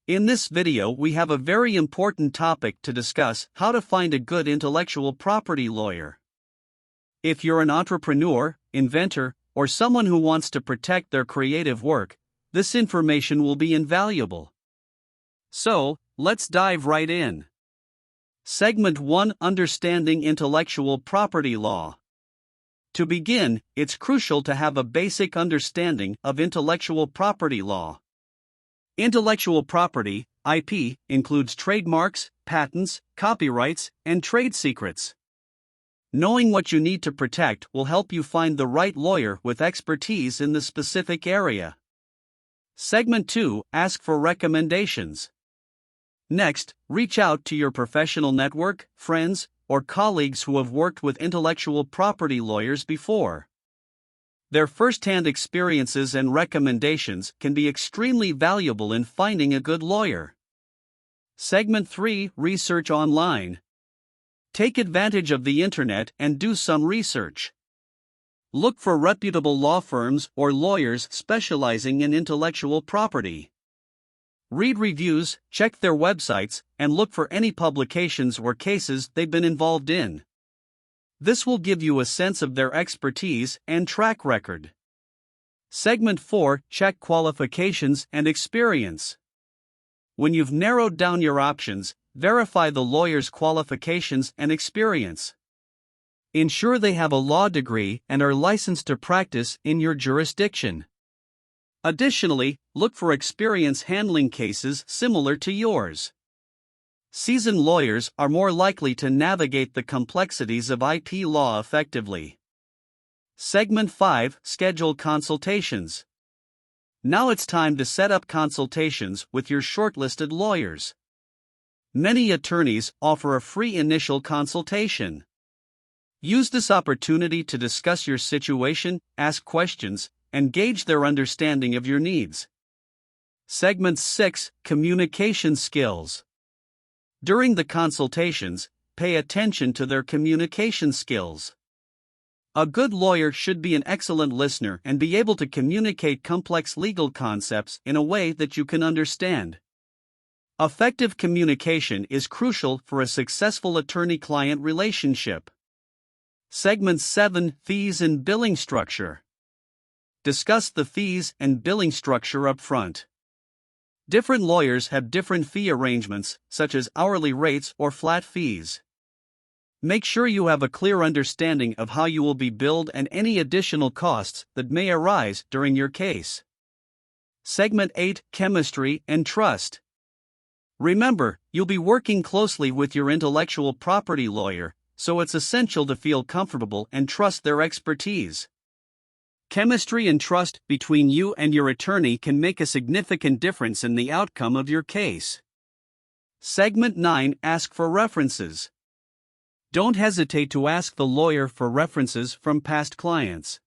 In this video we have a very important topic to discuss: how to find a good intellectual property lawyer. If you're an entrepreneur, inventor, or someone who wants to protect their creative work, this information will be invaluable. So, let's dive right in. Segment 1: Understanding Intellectual Property Law. To begin, it's crucial to have a basic understanding of intellectual property law. Intellectual property, IP, includes trademarks, patents, copyrights, and trade secrets. Knowing what you need to protect will help you find the right lawyer with expertise in the specific area. Segment 2: Ask for recommendations. Next, reach out to your professional network, friends, or colleagues who have worked with intellectual property lawyers before. Their first-hand experiences and recommendations can be extremely valuable in finding a good lawyer. Segment 3: Research online. Take advantage of the internet and do some research. Look for reputable law firms or lawyers specializing in intellectual property. Read reviews, check their websites, and look for any publications or cases they've been involved in. This will give you a sense of their expertise and track record. Segment 4: Check qualifications and experience. When you've narrowed down your options, verify the lawyer's qualifications and experience. Ensure they have a law degree and are licensed to practice in your jurisdiction. Additionally, look for experience handling cases similar to yours. Seasoned lawyers are more likely to navigate the complexities of IP law effectively. Segment 5: Schedule consultations. Now it's time to set up consultations with your shortlisted lawyers. Many attorneys offer a free initial consultation. Use this opportunity to discuss your situation, ask questions, and gauge their understanding of your needs. Segment 6: Communication skills. During the consultations, pay attention to their communication skills. A good lawyer should be an excellent listener and be able to communicate complex legal concepts in a way that you can understand. Effective communication is crucial for a successful attorney-client relationship. Segment 7: Fees and billing structure. Discuss the fees and billing structure up front. Different lawyers have different fee arrangements, such as hourly rates or flat fees. Make sure you have a clear understanding of how you will be billed and any additional costs that may arise during your case. Segment 8: Chemistry and trust. Remember, you'll be working closely with your intellectual property lawyer, so it's essential to feel comfortable and trust their expertise. Chemistry and trust between you and your attorney can make a significant difference in the outcome of your case. Segment 9: Ask for references. Don't hesitate to ask the lawyer for references from past clients.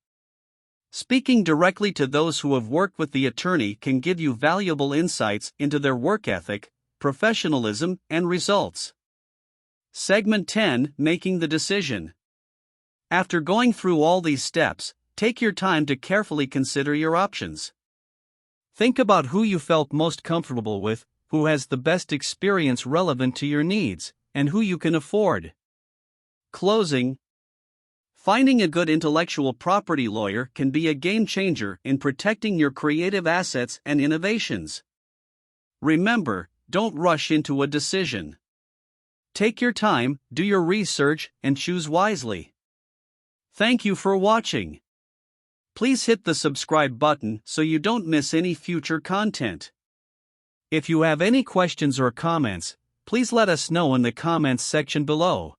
Speaking directly to those who have worked with the attorney can give you valuable insights into their work ethic, professionalism, and results. Segment 10: Making the decision. After going through all these steps, take your time to carefully consider your options. Think about who you felt most comfortable with, who has the best experience relevant to your needs, and who you can afford. Closing. Finding a good intellectual property lawyer can be a game changer in protecting your creative assets and innovations. Remember, don't rush into a decision. Take your time, do your research, and choose wisely. Thank you for watching. Please hit the subscribe button so you don't miss any future content. If you have any questions or comments, please let us know in the comments section below.